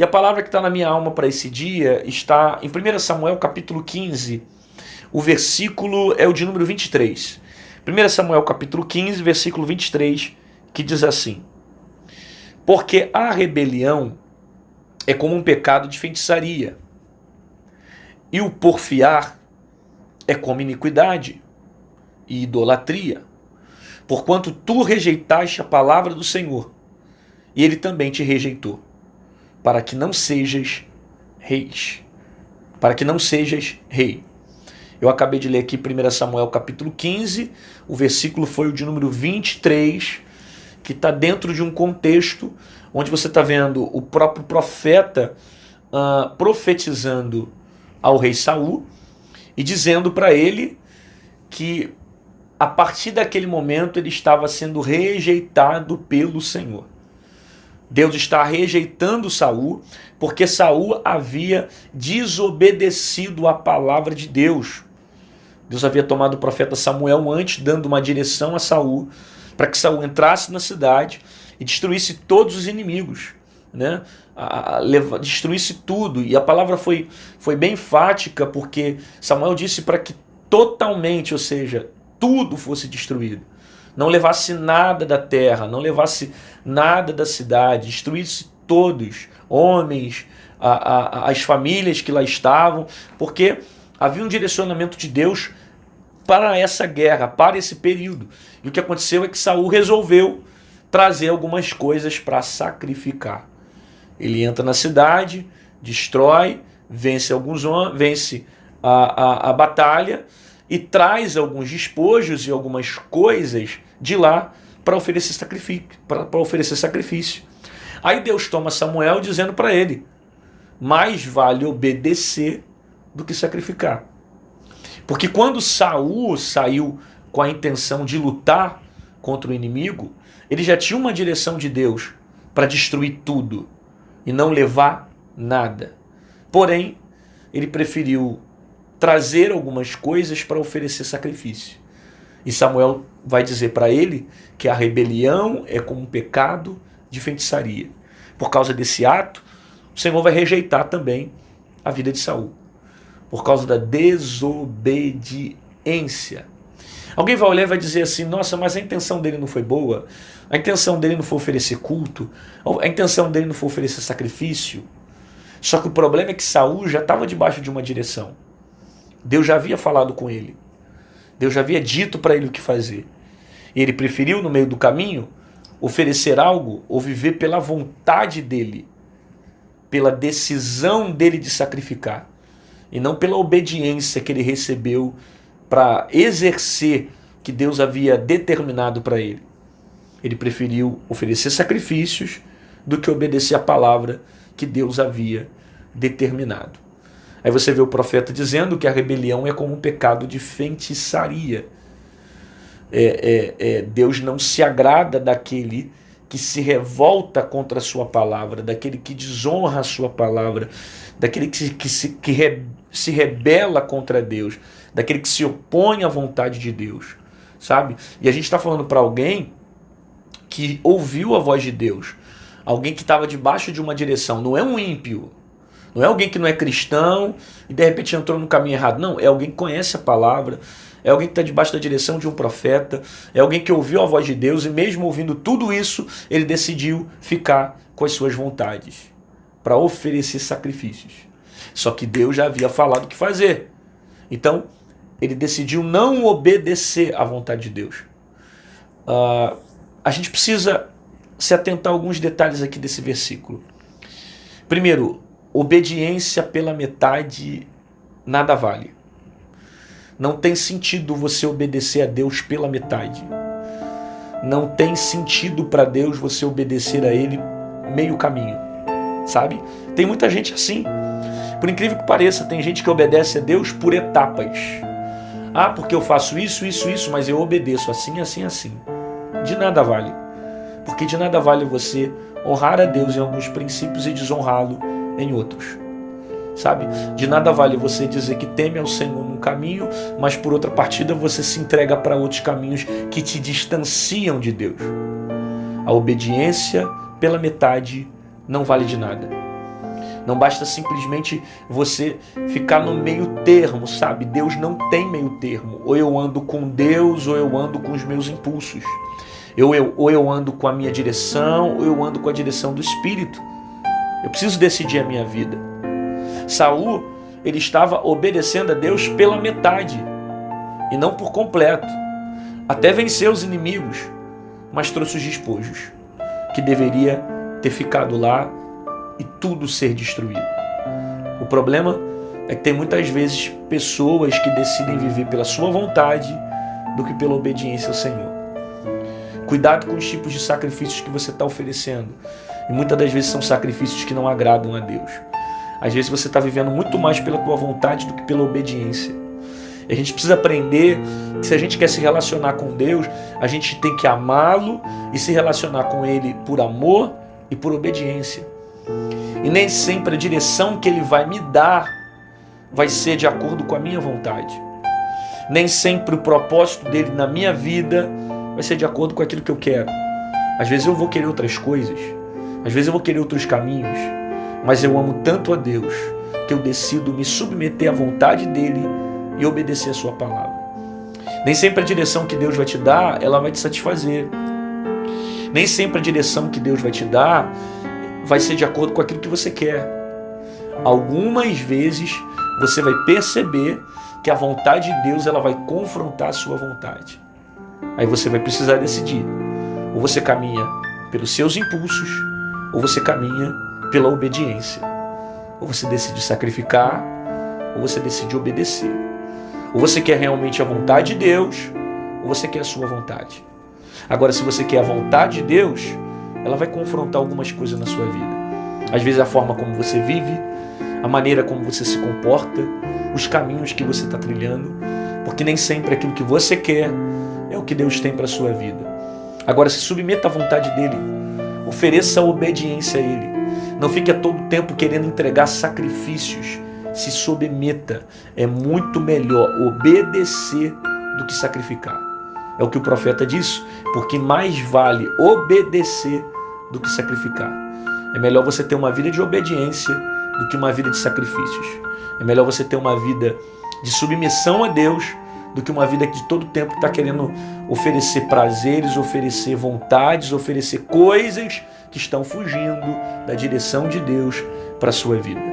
E a palavra que está na minha alma para esse dia está em 1 Samuel capítulo 15, o versículo é o de número 23. 1 Samuel capítulo 15, versículo 23, que diz assim: porque a rebelião é como um pecado de feitiçaria, e o porfiar é como iniquidade e idolatria, porquanto tu rejeitaste a palavra do Senhor, e ele também te rejeitou, para que não sejas reis. Para que não sejas rei. Eu acabei de ler aqui 1 Samuel capítulo 15, o versículo foi o de número 23, que está dentro de um contexto onde você está vendo o próprio profeta profetizando ao rei Saul e dizendo para ele que a partir daquele momento ele estava sendo rejeitado pelo Senhor. Deus está rejeitando Saul porque Saul havia desobedecido a palavra de Deus. Deus havia tomado o profeta Samuel antes, dando uma direção a Saul, para que Saul entrasse na cidade e destruísse todos os inimigos, né? Destruísse tudo. E a palavra foi bem enfática, porque Samuel disse para que totalmente, ou seja, tudo fosse destruído. Não levasse nada da terra, não levasse nada da cidade, destruísse todos, homens, as famílias que lá estavam, porque havia um direcionamento de Deus para essa guerra, para esse período. E o que aconteceu é que Saul resolveu trazer algumas coisas para sacrificar. Ele entra na cidade, destrói, vence a batalha e traz alguns despojos e algumas coisas de lá para oferecer sacrifício. Aí Deus toma Samuel dizendo para ele: mais vale obedecer do que sacrificar. Porque quando Saul saiu com a intenção de lutar contra o inimigo, ele já tinha uma direção de Deus para destruir tudo e não levar nada. Porém, ele preferiu trazer algumas coisas para oferecer sacrifício. E Samuel vai dizer para ele que a rebelião é como um pecado de feitiçaria. Por causa desse ato, o Senhor vai rejeitar também a vida de Saul, por causa da desobediência. Alguém vai olhar e vai dizer assim: nossa, mas a intenção dele não foi boa, a intenção dele não foi oferecer culto, a intenção dele não foi oferecer sacrifício. Só que o problema é que Saul já estava debaixo de uma direção. Deus já havia falado com ele, Deus já havia dito para ele o que fazer. E ele preferiu, no meio do caminho, oferecer algo ou viver pela vontade dele, pela decisão dele de sacrificar, e não pela obediência que ele recebeu para exercer o que Deus havia determinado para ele. Ele preferiu oferecer sacrifícios do que obedecer a palavra que Deus havia determinado. Aí você vê o profeta dizendo que a rebelião é como um pecado de feitiçaria. Deus não se agrada daquele que se revolta contra a sua palavra, daquele que desonra a sua palavra, daquele que se rebela contra Deus, daquele que se opõe à vontade de Deus, sabe? E a gente está falando para alguém que ouviu a voz de Deus, alguém que estava debaixo de uma direção. Não é um ímpio, não é alguém que não é cristão e de repente entrou no caminho errado. Não, é alguém que conhece a palavra, é alguém que está debaixo da direção de um profeta, é alguém que ouviu a voz de Deus e mesmo ouvindo tudo isso, ele decidiu ficar com as suas vontades para oferecer sacrifícios. Só que Deus já havia falado o que fazer. Então, ele decidiu não obedecer à vontade de Deus. A gente precisa se atentar a alguns detalhes aqui desse versículo. Primeiro, obediência pela metade nada vale. Não tem sentido você obedecer a Deus pela metade. Não tem sentido para Deus você obedecer a Ele meio caminho, sabe? Tem muita gente assim. Por incrível que pareça, tem gente que obedece a Deus por etapas. Ah, porque eu faço isso, mas eu obedeço assim, assim, assim. De nada vale. Porque de nada vale você honrar a Deus em alguns princípios e desonrá-lo em outros. Sabe? De nada vale você dizer que teme ao Senhor num caminho, mas por outra partida você se entrega para outros caminhos que te distanciam de Deus. A obediência pela metade não vale de nada. Não basta simplesmente você ficar no meio termo, sabe? Deus não tem meio termo. Ou eu ando com Deus, ou eu ando com os meus impulsos. Ou eu ando com a minha direção, ou eu ando com a direção do Espírito. Eu preciso decidir a minha vida. Saul, ele estava obedecendo a Deus pela metade, e não por completo. Até venceu os inimigos, mas trouxe os despojos, que deveria ter ficado lá e tudo ser destruído. O problema é que tem muitas vezes pessoas que decidem viver pela sua vontade do que pela obediência ao Senhor. Cuidado com os tipos de sacrifícios que você está oferecendo. E muitas das vezes são sacrifícios que não agradam a Deus. Às vezes você está vivendo muito mais pela tua vontade do que pela obediência. E a gente precisa aprender que se a gente quer se relacionar com Deus, a gente tem que amá-lo e se relacionar com Ele por amor e por obediência. E nem sempre a direção que Ele vai me dar vai ser de acordo com a minha vontade. Nem sempre o propósito dele na minha vida vai ser de acordo com aquilo que eu quero. Às vezes eu vou querer outras coisas, às vezes eu vou querer outros caminhos, mas eu amo tanto a Deus que eu decido me submeter à vontade dele e obedecer a sua palavra. Nem sempre a direção que Deus vai te dar, ela vai te satisfazer. Nem sempre a direção que Deus vai te dar vai ser de acordo com aquilo que você quer. Algumas vezes você vai perceber que a vontade de Deus ela vai confrontar a sua vontade. Aí você vai precisar decidir. Ou você caminha pelos seus impulsos, ou você caminha pela obediência. Ou você decide sacrificar, ou você decide obedecer. Ou você quer realmente a vontade de Deus, ou você quer a sua vontade. Agora, se você quer a vontade de Deus, ela vai confrontar algumas coisas na sua vida. Às vezes a forma como você vive, a maneira como você se comporta, os caminhos que você está trilhando, porque nem sempre aquilo que você quer é o que Deus tem para a sua vida. Agora, se submeta à vontade dele, ofereça a obediência a ele. Não fique a todo tempo querendo entregar sacrifícios. Se submeta. É muito melhor obedecer do que sacrificar. É o que o profeta diz, porque mais vale obedecer do que sacrificar. É melhor você ter uma vida de obediência do que uma vida de sacrifícios. É melhor você ter uma vida de submissão a Deus do que uma vida que de todo tempo está querendo oferecer prazeres, oferecer vontades, oferecer coisas que estão fugindo da direção de Deus para a sua vida.